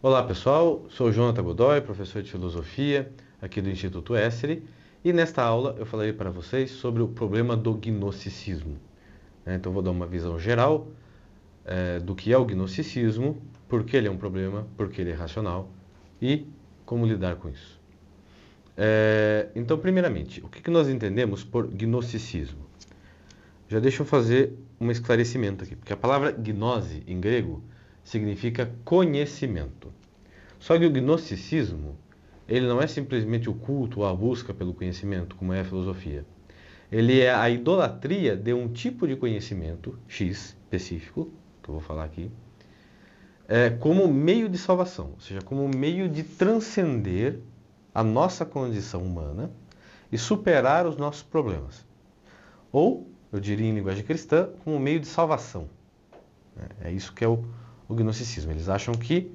Olá pessoal, sou Jonathan Godoy, professor de filosofia aqui do Instituto Essere, e nesta aula eu falarei para vocês sobre o problema do gnosticismo. Então vou dar uma visão geral do que é o gnosticismo, por que ele é um problema, por que ele é racional e como lidar com isso. Então, primeiramente, o que nós entendemos por gnosticismo? Já deixa eu fazer um esclarecimento aqui, porque a palavra gnose em grego significa conhecimento. Só que o gnosticismo, ele não é simplesmente o culto ou a busca pelo conhecimento, como é a filosofia. Ele é a idolatria de um tipo de conhecimento, X, específico, que eu vou falar aqui, como meio de salvação, ou seja, como meio de transcender a nossa condição humana e superar os nossos problemas. Ou, eu diria em linguagem cristã, como meio de salvação. É isso que é o gnosticismo. Eles acham que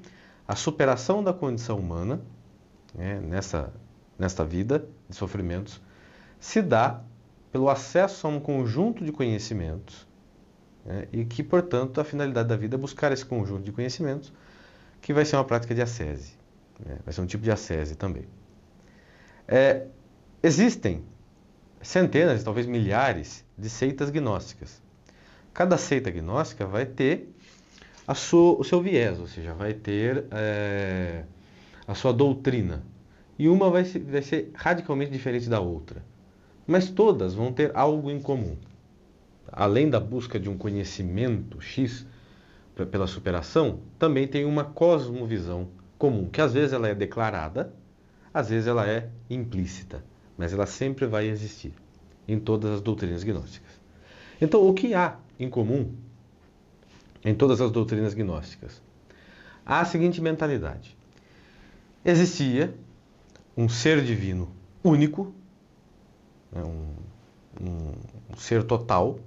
a superação da condição humana, nesta vida de sofrimentos, se dá pelo acesso a um conjunto de conhecimentos, e que, portanto, a finalidade da vida é buscar esse conjunto de conhecimentos, que vai ser uma prática de ascese. Vai ser um tipo de ascese também. Existem centenas, talvez milhares, de seitas gnósticas. Cada seita gnóstica vai ter o seu viés, ou seja, vai ter a sua doutrina. E uma vai ser radicalmente diferente da outra. Mas todas vão ter algo em comum. Além da busca de um conhecimento X pela superação, também tem uma cosmovisão comum, que às vezes ela é declarada, às vezes ela é implícita, mas ela sempre vai existir em todas as doutrinas gnósticas. Então, o que há em comum em todas as doutrinas gnósticas? Há a seguinte mentalidade: existia um ser divino único, um ser total,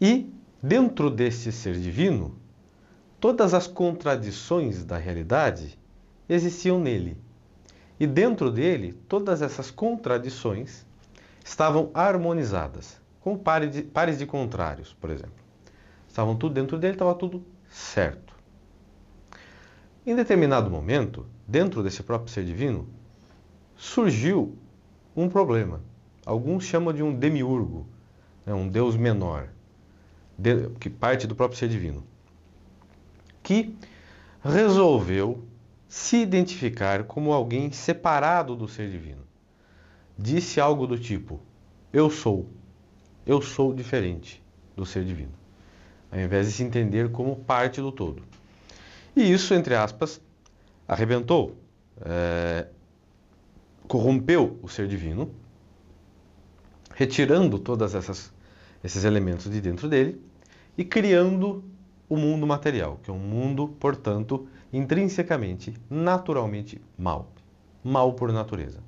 e dentro desse ser divino, todas as contradições da realidade existiam nele. E dentro dele, todas essas contradições estavam harmonizadas, com pares de contrários, por exemplo. Estavam tudo dentro dele, estava tudo certo. Em determinado momento, dentro desse próprio ser divino, surgiu um problema. Alguns chamam de um demiurgo, um deus menor, que parte do próprio ser divino, que resolveu se identificar como alguém separado do ser divino. Disse algo do tipo: eu sou diferente do ser divino, ao invés de se entender como parte do todo. E isso, entre aspas, arrebentou, corrompeu o ser divino, retirando todos esses elementos de dentro dele e criando o mundo material, que é um mundo, portanto, intrinsecamente, naturalmente mal por natureza.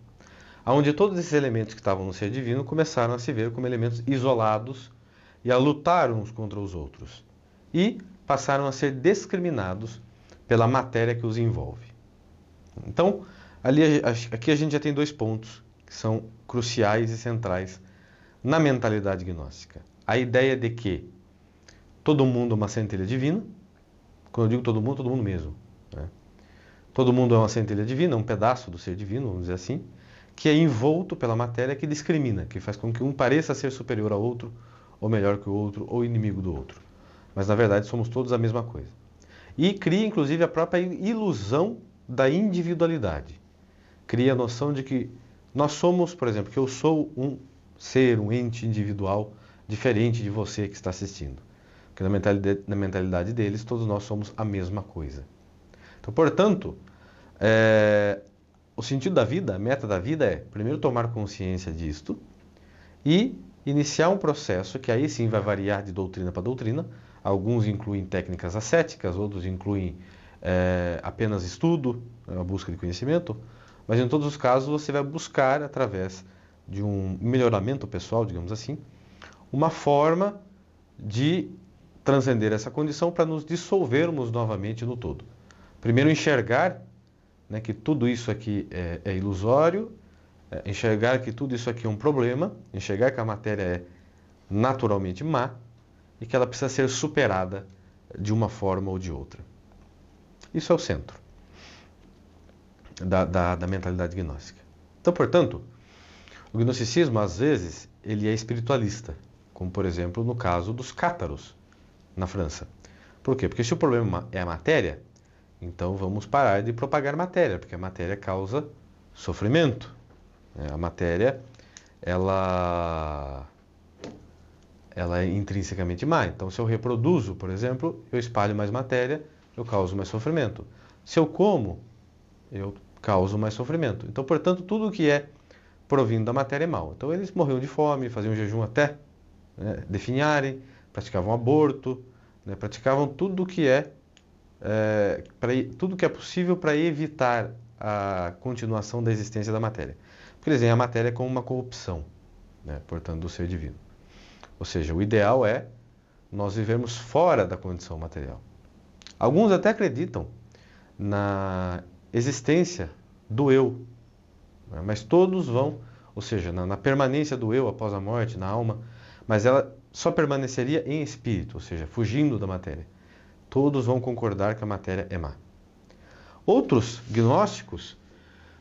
Onde todos esses elementos que estavam no ser divino começaram a se ver como elementos isolados e a lutar uns contra os outros. E passaram a ser discriminados pela matéria que os envolve. Então, aqui a gente já tem dois pontos que são cruciais e centrais na mentalidade gnóstica. A ideia de que todo mundo é uma centelha divina. Quando eu digo todo mundo mesmo. Todo mundo é uma centelha divina, um pedaço do ser divino, vamos dizer assim, que é envolto pela matéria que discrimina, que faz com que um pareça ser superior ao outro, ou melhor que o outro, ou inimigo do outro. Mas, na verdade, somos todos a mesma coisa. E cria, inclusive, a própria ilusão da individualidade. Cria a noção de que nós somos, por exemplo, que eu sou um ser, um ente individual, diferente de você que está assistindo. Porque na mentalidade deles, todos nós somos a mesma coisa. Então, portanto, o sentido da vida, a meta da vida é, primeiro, tomar consciência disto e iniciar um processo que aí sim vai variar de doutrina para doutrina. Alguns incluem técnicas ascéticas, outros incluem apenas estudo, a busca de conhecimento, mas em todos os casos você vai buscar, através de um melhoramento pessoal, digamos assim, uma forma de transcender essa condição para nos dissolvermos novamente no todo. Primeiro, enxergar que tudo isso aqui é ilusório, enxergar que tudo isso aqui é um problema, enxergar que a matéria é naturalmente má e que ela precisa ser superada de uma forma ou de outra. Isso é o centro. da mentalidade gnóstica. Então, portanto, o gnosticismo, às vezes, ele é espiritualista, como, por exemplo, no caso dos cátaros, na França. Por quê? Porque se o problema é a matéria, então vamos parar de propagar matéria, porque a matéria causa sofrimento. A matéria, ela é intrinsecamente má. Então, se eu reproduzo, por exemplo, eu espalho mais matéria, eu causo mais sofrimento. Se eu como, eu causo mais sofrimento. Então, portanto, tudo que é provindo da matéria é mal. Então, eles morriam de fome, faziam jejum até definharem, praticavam aborto, praticavam tudo que tudo que é possível para evitar a continuação da existência da matéria. Porque eles veem a matéria como uma corrupção, portanto, do ser divino. Ou seja, o ideal é nós vivermos fora da condição material. Alguns até acreditam na existência do eu, mas todos vão, ou seja, na permanência do eu após a morte, na alma, mas ela só permaneceria em espírito, ou seja, fugindo da matéria. Todos vão concordar que a matéria é má. Outros gnósticos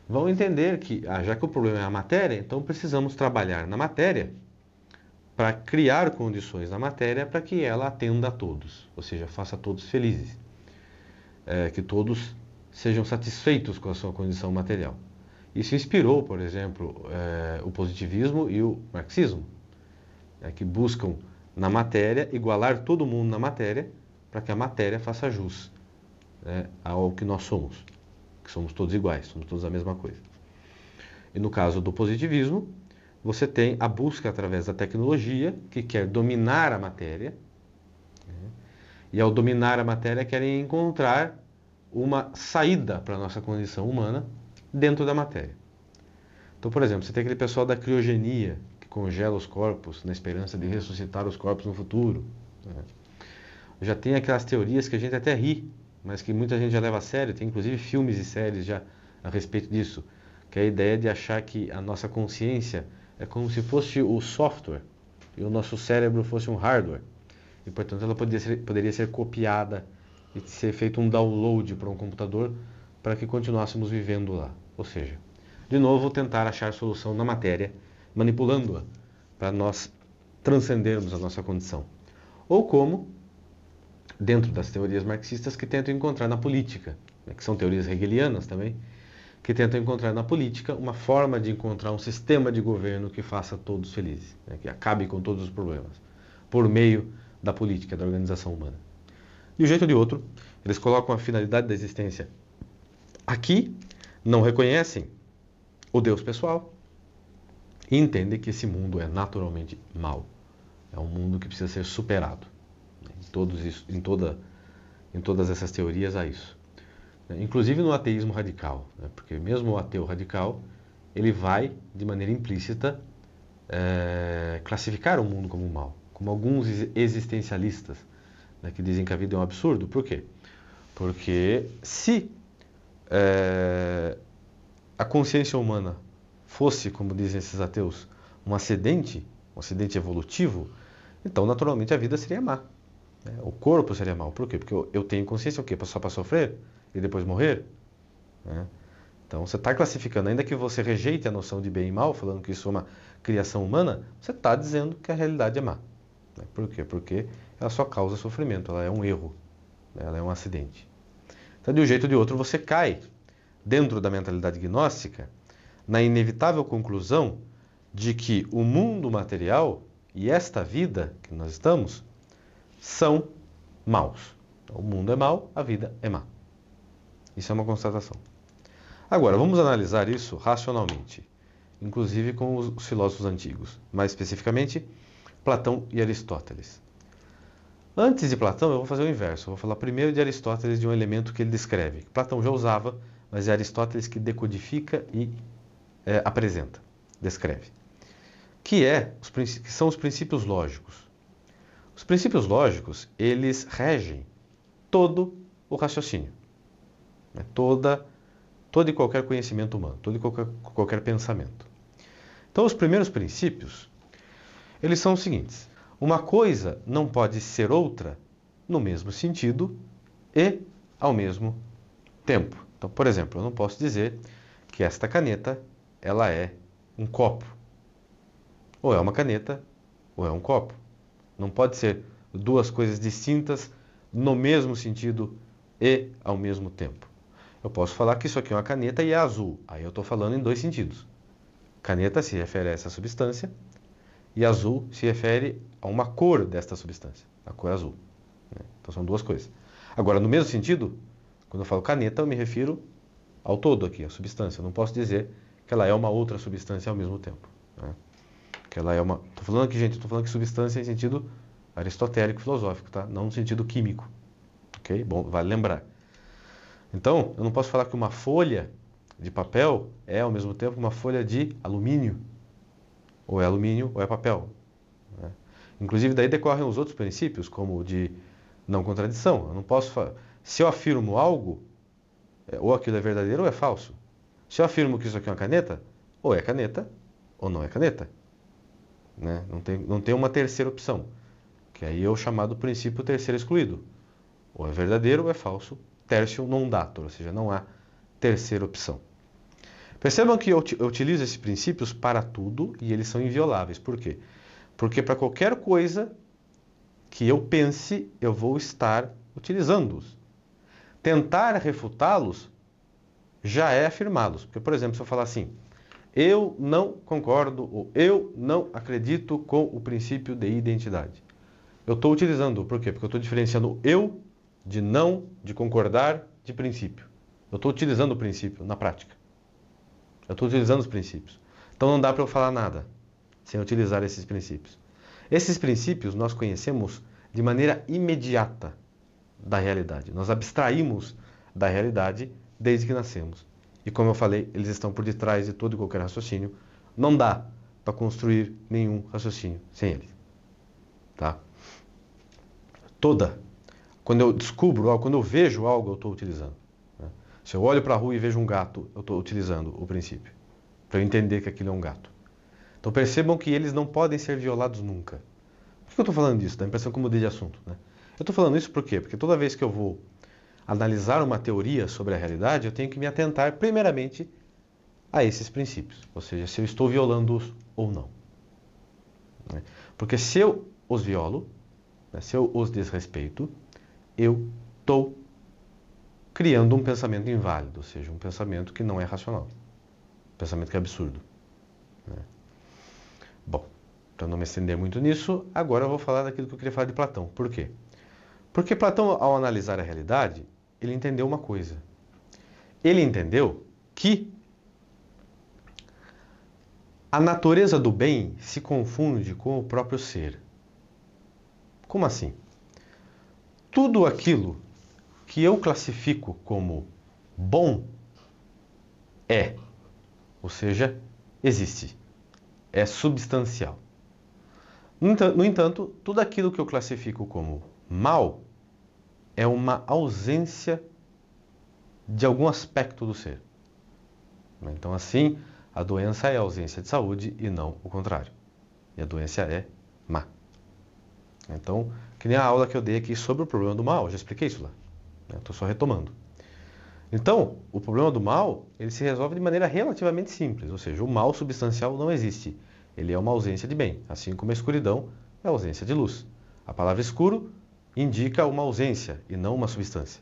vão entender que, já que o problema é a matéria, então precisamos trabalhar na matéria para criar condições na matéria para que ela atenda a todos, ou seja, faça todos felizes, que todos sejam satisfeitos com a sua condição material. Isso inspirou, por exemplo, o positivismo e o marxismo, que buscam na matéria igualar todo mundo na matéria para que a matéria faça jus ao que nós somos, que somos todos iguais, somos todos a mesma coisa. E no caso do positivismo, você tem a busca através da tecnologia, que quer dominar a matéria, e ao dominar a matéria querem encontrar uma saída para a nossa condição humana dentro da matéria. Então, por exemplo, você tem aquele pessoal da criogenia, que congela os corpos na esperança de ressuscitar os corpos no futuro. Já tem aquelas teorias que a gente até ri, mas que muita gente já leva a sério, tem inclusive filmes e séries já a respeito disso, que é a ideia de achar que a nossa consciência é como se fosse o software e o nosso cérebro fosse um hardware. E, portanto, ela poderia ser copiada e ser feito um download para um computador para que continuássemos vivendo lá. Ou seja, de novo, tentar achar solução na matéria, manipulando-a para nós transcendermos a nossa condição. Ou como, dentro das teorias marxistas, que tentam encontrar na política, que são teorias hegelianas também, que tentam encontrar na política uma forma de encontrar um sistema de governo que faça todos felizes, que acabe com todos os problemas, por meio da política, da organização humana. De um jeito ou de outro, eles colocam a finalidade da existência aqui, não reconhecem o Deus pessoal e entendem que esse mundo é naturalmente mau. É um mundo que precisa ser superado. Em todas essas teorias há isso. Inclusive no ateísmo radical, porque mesmo o ateu radical, ele vai, de maneira implícita, classificar o mundo como mau, como alguns existencialistas, que dizem que a vida é um absurdo. Por quê? Porque se a consciência humana fosse, como dizem esses ateus, um acidente evolutivo, então naturalmente a vida seria má. O corpo seria mau. Por quê? Porque eu tenho consciência o quê? Só para sofrer e depois morrer? Então você está classificando, ainda que você rejeite a noção de bem e mal, falando que isso é uma criação humana, você está dizendo que a realidade é má. Por quê? Porque ela só causa sofrimento, ela é um erro, ela é um acidente. Então, de um jeito ou de outro, você cai dentro da mentalidade gnóstica na inevitável conclusão de que o mundo material e esta vida que nós estamos são maus. Então, o mundo é mau, a vida é má. Isso é uma constatação. Agora, vamos analisar isso racionalmente, inclusive com os filósofos antigos, mais especificamente Platão e Aristóteles. Antes de Platão, eu vou fazer o inverso. Eu vou falar primeiro de Aristóteles, de um elemento que ele descreve. Platão já usava, mas é Aristóteles que decodifica e apresenta, descreve. Que são os princípios lógicos. Os princípios lógicos, eles regem todo o raciocínio. Todo e qualquer conhecimento humano, todo e qualquer pensamento. Então, os primeiros princípios, eles são os seguintes. Uma coisa não pode ser outra no mesmo sentido e ao mesmo tempo. Então, por exemplo, eu não posso dizer que esta caneta ela é um copo. Ou é uma caneta, ou é um copo. Não pode ser duas coisas distintas no mesmo sentido e ao mesmo tempo. Eu posso falar que isso aqui é uma caneta e é azul. Aí eu estou falando em dois sentidos. Caneta se refere a essa substância e azul se refere a uma cor desta substância, a cor azul. Então são duas coisas. Agora, no mesmo sentido, quando eu falo caneta, eu me refiro ao todo aqui, à substância. Eu não posso dizer que ela é uma outra substância ao mesmo tempo. Que ela é uma... Estou falando aqui, gente, estou falando que substância em sentido aristotélico, filosófico, tá? Não no sentido químico. Ok? Bom, vale lembrar. Então, eu não posso falar que uma folha de papel é ao mesmo tempo uma folha de alumínio. Ou é alumínio ou é papel. Inclusive, daí decorrem os outros princípios, como o de não contradição. Eu não posso falar... Se eu afirmo algo, ou aquilo é verdadeiro ou é falso. Se eu afirmo que isso aqui é uma caneta, ou é caneta ou não é caneta. Não tem uma terceira opção, que aí é o chamado princípio terceiro excluído. Ou é verdadeiro ou é falso, tertium non datur, ou seja, não há terceira opção. Percebam que eu utilizo esses princípios para tudo e eles são invioláveis. Por quê? Porque para qualquer coisa que eu pense, eu vou estar utilizando-os. Tentar refutá-los já é afirmá-los. Porque, por exemplo, se eu falar assim, eu não concordo ou eu não acredito com o princípio de identidade. Eu estou utilizando, por quê? Porque eu estou diferenciando eu de não, de concordar, de princípio. Eu estou utilizando o princípio na prática. Eu estou utilizando os princípios. Então não dá para eu falar nada sem utilizar esses princípios. Esses princípios nós conhecemos de maneira imediata da realidade. Nós abstraímos da realidade desde que nascemos. E como eu falei, eles estão por detrás de todo e qualquer raciocínio. Não dá para construir nenhum raciocínio sem eles. Tá? Quando eu descubro algo, quando eu vejo algo, eu estou utilizando. Se eu olho para a rua e vejo um gato, eu estou utilizando o princípio, para eu entender que aquilo é um gato. Então percebam que eles não podem ser violados nunca. Por que eu estou falando disso? Dá a impressão que eu mudei de assunto. Eu estou falando isso por quê? Porque toda vez que eu vou analisar uma teoria sobre a realidade, eu tenho que me atentar primeiramente a esses princípios. Ou seja, se eu estou violando-os ou não. Porque se eu os violo, se eu os desrespeito, eu estou criando um pensamento inválido, ou seja, um pensamento que não é racional, um pensamento que é absurdo. Bom, para não me estender muito nisso, agora eu vou falar daquilo que eu queria falar de Platão. Por quê? Porque Platão, ao analisar a realidade, ele entendeu uma coisa. Ele entendeu que a natureza do bem se confunde com o próprio ser. Como assim? Tudo aquilo que eu classifico como bom é, ou seja, existe, é substancial. No entanto, tudo aquilo que eu classifico como mal é uma ausência de algum aspecto do ser. Então, assim, a doença é a ausência de saúde e não o contrário. E a doença é má. Então, que nem a aula que eu dei aqui sobre o problema do mal, eu já expliquei isso lá. Estou só retomando. Então, o problema do mal, ele se resolve de maneira relativamente simples, ou seja, o mal substancial não existe. Ele é uma ausência de bem, assim como a escuridão é a ausência de luz. A palavra escuro indica uma ausência e não uma substância.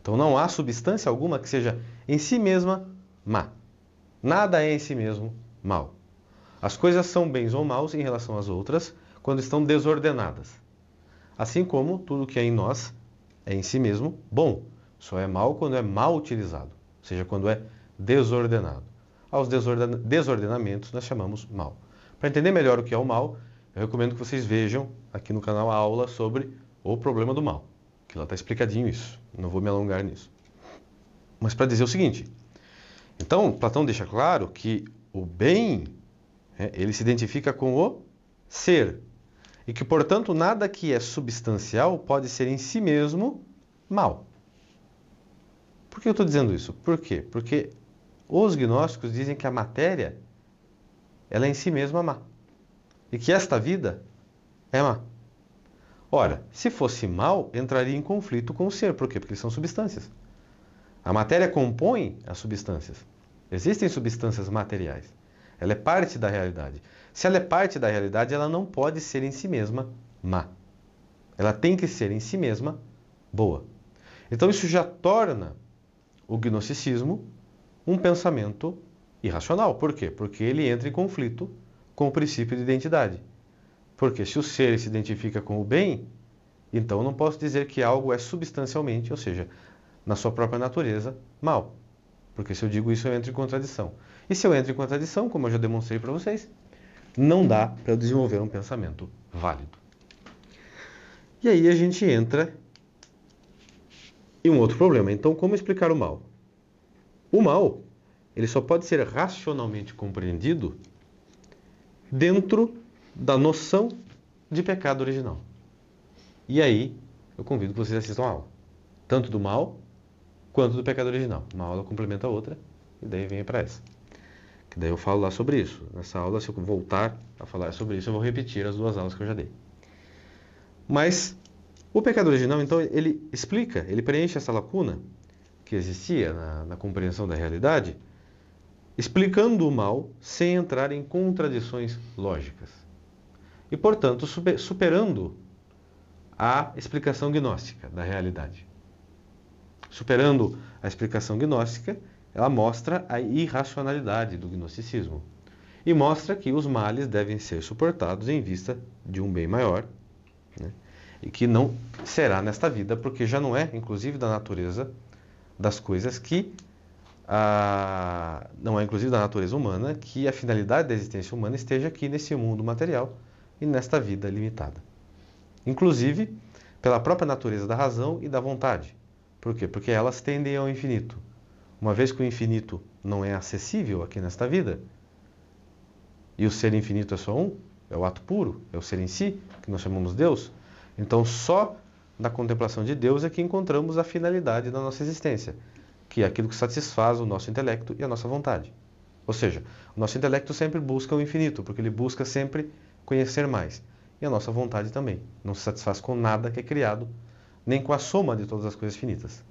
Então, não há substância alguma que seja em si mesma má. Nada é em si mesmo mal. As coisas são bens ou maus em relação às outras quando estão desordenadas. Assim como tudo que é em nós é em si mesmo bom. Só é mal quando é mal utilizado, ou seja, quando é desordenado. Aos desordenamentos nós chamamos mal. Para entender melhor o que é o mal, eu recomendo que vocês vejam aqui no canal a aula sobre o problema do mal, que lá está explicadinho isso. Não vou me alongar nisso. Mas para dizer o seguinte, então Platão deixa claro que o bem, ele se identifica com o ser, e que, portanto, nada que é substancial pode ser em si mesmo mal. Por que eu estou dizendo isso? Por quê? Porque os gnósticos dizem que a matéria, ela é em si mesma má. E que esta vida é má. Ora, se fosse mal, entraria em conflito com o ser. Por quê? Porque eles são substâncias. A matéria compõe as substâncias. Existem substâncias materiais. Ela é parte da realidade. Se ela é parte da realidade, ela não pode ser em si mesma má. Ela tem que ser em si mesma boa. Então isso já torna o gnosticismo um pensamento irracional. Por quê? Porque ele entra em conflito com o princípio de identidade. Porque se o ser se identifica com o bem, então eu não posso dizer que algo é substancialmente, ou seja, na sua própria natureza, mal. Porque se eu digo isso, eu entro em contradição. E se eu entro em contradição, como eu já demonstrei para vocês, não dá para eu desenvolver um pensamento válido. E aí a gente entra em um outro problema. Então, como explicar o mal? O mal, ele só pode ser racionalmente compreendido dentro da noção de pecado original. E aí, eu convido que vocês assistam a aula. Tanto do mal, quanto do pecado original. Uma aula complementa a outra, e daí vem para essa. Que daí eu falo lá sobre isso. Nessa aula, se eu voltar a falar sobre isso, eu vou repetir as 2 aulas que eu já dei. Mas, o pecado original, então, ele explica, ele preenche essa lacuna que existia na compreensão da realidade, explicando o mal sem entrar em contradições lógicas. E, portanto, superando a explicação gnóstica da realidade. Superando a explicação gnóstica, ela mostra a irracionalidade do gnosticismo. E mostra que os males devem ser suportados em vista de um bem maior, né? E que não será nesta vida, porque já não é, inclusive, da natureza das coisas que... não é, inclusive, da natureza humana que a finalidade da existência humana esteja aqui nesse mundo material e nesta vida limitada. Inclusive, pela própria natureza da razão e da vontade. Por quê? Porque elas tendem ao infinito. Uma vez que o infinito não é acessível aqui nesta vida, e o ser infinito é só um, é o ato puro, é o ser em si, que nós chamamos Deus, então só na contemplação de Deus é que encontramos a finalidade da nossa existência, que é aquilo que satisfaz o nosso intelecto e a nossa vontade. Ou seja, o nosso intelecto sempre busca o infinito, porque ele busca sempre conhecer mais. E a nossa vontade também. Não se satisfaz com nada que é criado, nem com a soma de todas as coisas finitas.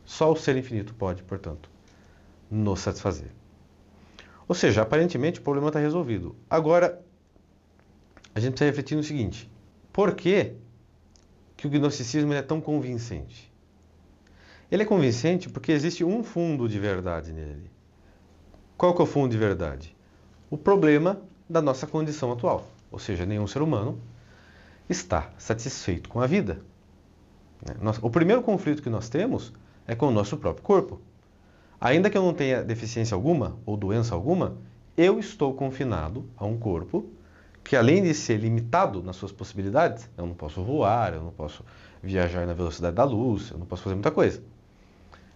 Só o ser infinito pode, portanto, nos satisfazer. Ou seja, aparentemente o problema está resolvido. Agora, a gente precisa refletir no seguinte: por que o gnosticismo é tão convincente? Ele é convincente porque existe um fundo de verdade nele. Qual que é o fundo de verdade? O problema da nossa condição atual. Ou seja, nenhum ser humano está satisfeito com a vida. O primeiro conflito que nós temos é com o nosso próprio corpo. Ainda que eu não tenha deficiência alguma ou doença alguma, eu estou confinado a um corpo que, além de ser limitado nas suas possibilidades, eu não posso voar, eu não posso viajar na velocidade da luz, eu não posso fazer muita coisa.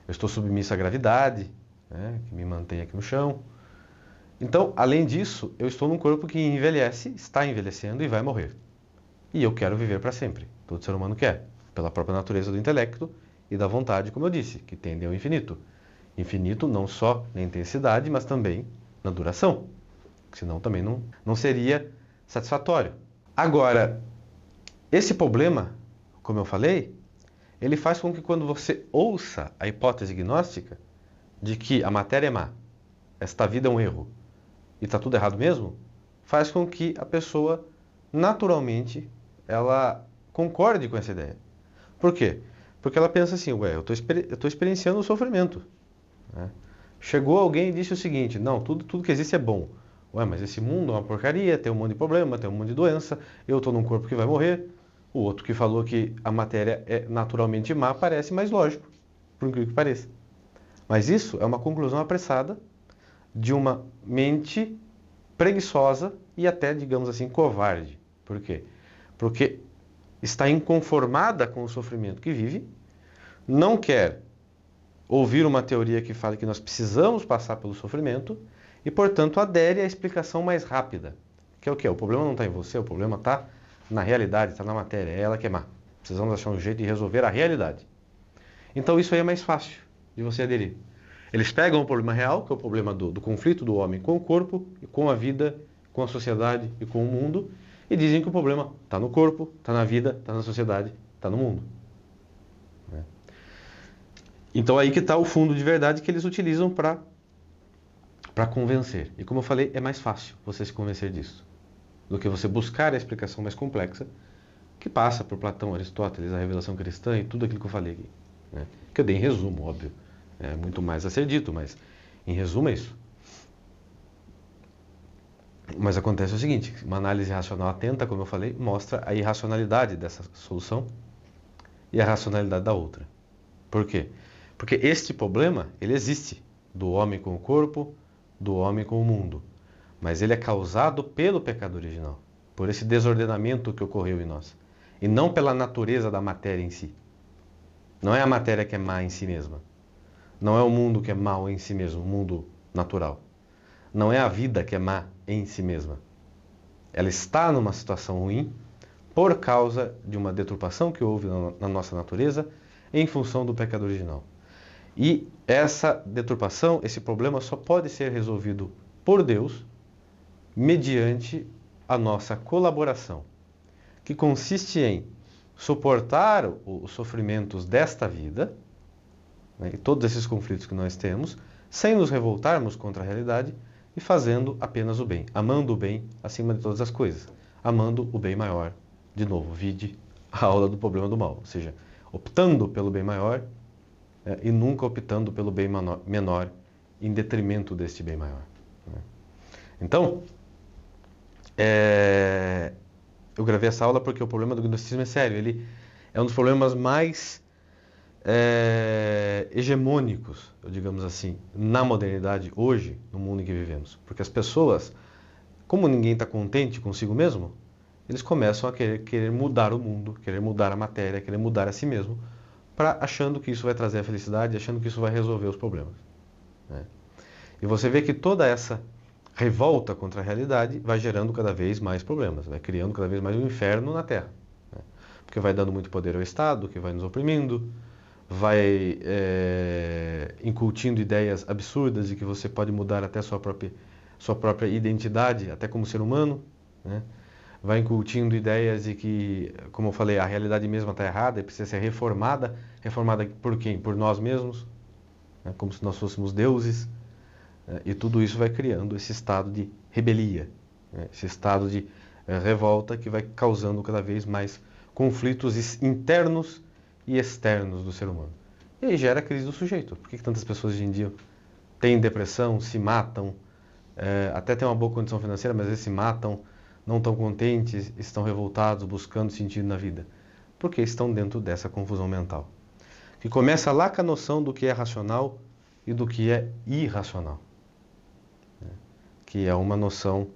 Eu estou submisso à gravidade, né, que me mantém aqui no chão. Então, além disso, eu estou num corpo que envelhece, está envelhecendo e vai morrer. E eu quero viver para sempre. Todo ser humano quer, pela própria natureza do intelecto e da vontade, como eu disse, que tendem ao infinito. Infinito não só na intensidade, mas também na duração. Senão também não seria satisfatório. Agora, esse problema, como eu falei, ele faz com que quando você ouça a hipótese gnóstica de que a matéria é má, esta vida é um erro, e está tudo errado mesmo, faz com que a pessoa, naturalmente, ela concorde com essa ideia. Por quê? Porque ela pensa assim, eu estou experienciando o sofrimento. Né? Chegou alguém e disse o seguinte, não, tudo que existe é bom. Mas esse mundo é uma porcaria, tem um monte de problema, tem um monte de doença, eu estou num corpo que vai morrer. O outro que falou que a matéria é naturalmente má parece mais lógico, por incrível que pareça. Mas isso é uma conclusão apressada de uma mente preguiçosa e até, digamos assim, covarde. Por quê? Porque está inconformada com o sofrimento que vive, não quer ouvir uma teoria que fala que nós precisamos passar pelo sofrimento e, portanto, adere à explicação mais rápida. Que é o quê? O problema não está em você, o problema está na realidade, está na matéria, é ela que é má. Precisamos achar um jeito de resolver a realidade. Então isso aí é mais fácil de você aderir. Eles pegam o problema real, que é o problema do conflito do homem com o corpo, com a vida, com a sociedade e com o mundo, e dizem que o problema está no corpo, está na vida, está na sociedade, está no mundo. Então aí que está o fundo de verdade que eles utilizam para convencer. E como eu falei, é mais fácil você se convencer disso do que você buscar a explicação mais complexa que passa por Platão, Aristóteles, a revelação cristã e tudo aquilo que eu falei aqui, né? Que eu dei em resumo, óbvio. É muito mais a ser dito, mas em resumo é isso. Mas acontece o seguinte, uma análise racional atenta, como eu falei, mostra a irracionalidade dessa solução e a racionalidade da outra. Por quê? Porque este problema, ele existe, do homem com o corpo, do homem com o mundo. Mas ele é causado pelo pecado original, por esse desordenamento que ocorreu em nós. E não pela natureza da matéria em si. Não é a matéria que é má em si mesma. Não é o mundo que é mau em si mesmo, o mundo natural. Não é a vida que é má em si mesma. Ela está numa situação ruim por causa de uma deturpação que houve na nossa natureza em função do pecado original. E essa deturpação, esse problema só pode ser resolvido por Deus mediante a nossa colaboração, que consiste em suportar os sofrimentos desta vida, né, e todos esses conflitos que nós temos, sem nos revoltarmos contra a realidade e fazendo apenas o bem, amando o bem acima de todas as coisas, amando o bem maior. De novo, vide a aula do problema do mal, ou seja, optando pelo bem maior e nunca optando pelo bem menor em detrimento deste bem maior. Né? Então, eu gravei essa aula porque o problema do gnosticismo é sério. Ele é um dos problemas mais hegemônicos, digamos assim, na modernidade hoje, no mundo em que vivemos. Porque as pessoas, como ninguém está contente consigo mesmo, eles começam a querer mudar o mundo, querer mudar a matéria, querer mudar a si mesmo, achando que isso vai trazer a felicidade, achando que isso vai resolver os problemas. Né? E você vê que toda essa revolta contra a realidade vai gerando cada vez mais problemas, vai criando cada vez mais um inferno na Terra. Né? Porque vai dando muito poder ao Estado, que vai nos oprimindo, vai incutindo ideias absurdas de que você pode mudar até sua própria identidade, até como ser humano. Né? Vai incutindo ideias de que, como eu falei, a realidade mesma está errada e precisa ser reformada. Reformada por quem? Por nós mesmos, né? Como se nós fôssemos deuses. E tudo isso vai criando esse estado de rebelia, né? Esse estado de revolta que vai causando cada vez mais conflitos internos e externos do ser humano. E aí gera a crise do sujeito. Por que tantas pessoas hoje em dia têm depressão, se matam, até têm uma boa condição financeira, mas às vezes se matam, não estão contentes, estão revoltados, buscando sentido na vida? Porque estão dentro dessa confusão mental. Que começa lá com a noção do que é racional e do que é irracional. Que é uma noção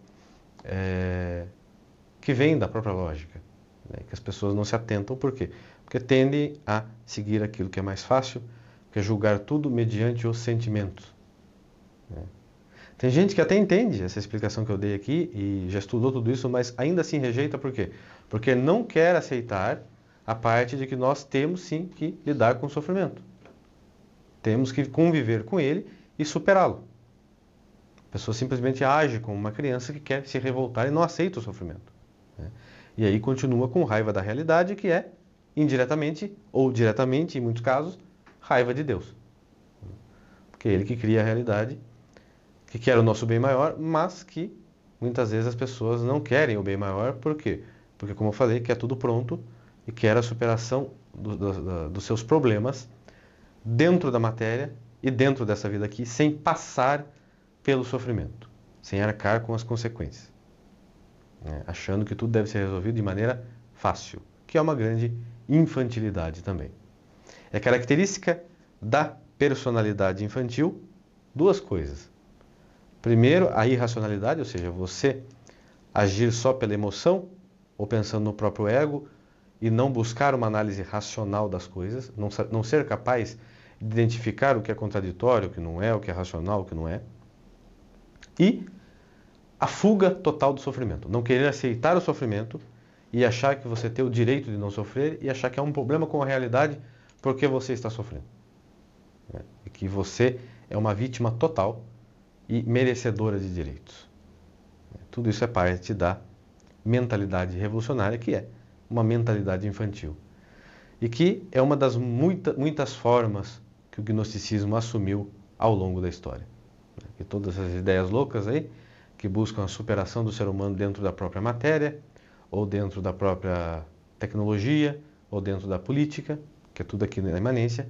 que vem da própria lógica, né? Que as pessoas não se atentam. Por quê? Porque tendem a seguir aquilo que é mais fácil, que é julgar tudo mediante os sentimentos. Né? Tem gente que até entende essa explicação que eu dei aqui e já estudou tudo isso, mas ainda assim rejeita. Por quê? Porque não quer aceitar a parte de que nós temos sim que lidar com o sofrimento. Temos que conviver com ele e superá-lo. A pessoa simplesmente age como uma criança que quer se revoltar e não aceita o sofrimento. Né? E aí continua com raiva da realidade, que é, indiretamente ou diretamente, em muitos casos, raiva de Deus. Porque é Ele que cria a realidade, que quer o nosso bem maior, mas que muitas vezes as pessoas não querem o bem maior. Por quê? Porque, como eu falei, quer tudo pronto e quer a superação dos seus problemas dentro da matéria e dentro dessa vida aqui, sem passar pelo sofrimento, sem arcar com as consequências, né? Achando que tudo deve ser resolvido de maneira fácil, que é uma grande infantilidade também. É característica da personalidade infantil duas coisas. Primeiro, a irracionalidade, ou seja, você agir só pela emoção ou pensando no próprio ego e não buscar uma análise racional das coisas, não ser capaz de identificar o que é contraditório, o que não é, o que é racional, o que não é. E a fuga total do sofrimento. Não querer aceitar o sofrimento e achar que você tem o direito de não sofrer e achar que há um problema com a realidade porque você está sofrendo. E que você é uma vítima total e merecedora de direitos. Tudo isso é parte da mentalidade revolucionária, que é uma mentalidade infantil. E que é uma das muitas formas que o gnosticismo assumiu ao longo da história. E todas essas ideias loucas aí, que buscam a superação do ser humano dentro da própria matéria, ou dentro da própria tecnologia, ou dentro da política, que é tudo aqui na imanência,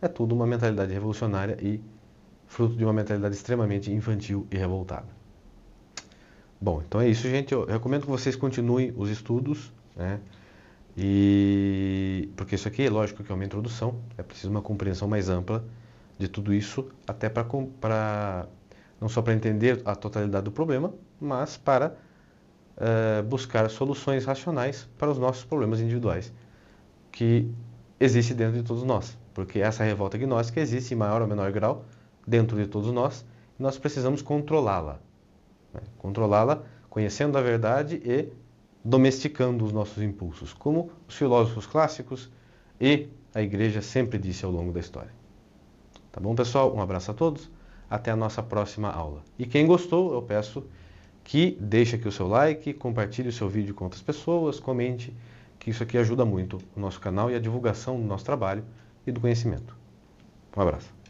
é tudo uma mentalidade revolucionária e fruto de uma mentalidade extremamente infantil e revoltada. Bom, então é isso, gente. Eu recomendo que vocês continuem os estudos, né? Porque isso aqui, lógico que é uma introdução, é preciso uma compreensão mais ampla de tudo isso, até para não só para entender a totalidade do problema, mas para buscar soluções racionais para os nossos problemas individuais, que existe dentro de todos nós, porque essa revolta gnóstica existe em maior ou menor grau dentro de todos nós, e nós precisamos controlá-la, né? Controlá-la conhecendo a verdade e domesticando os nossos impulsos, como os filósofos clássicos e a igreja sempre disse ao longo da história. Tá bom, pessoal? Um abraço a todos, até a nossa próxima aula. E quem gostou, eu peço que deixe aqui o seu like, compartilhe o seu vídeo com outras pessoas, comente, que isso aqui ajuda muito o nosso canal e a divulgação do nosso trabalho e do conhecimento. Um abraço.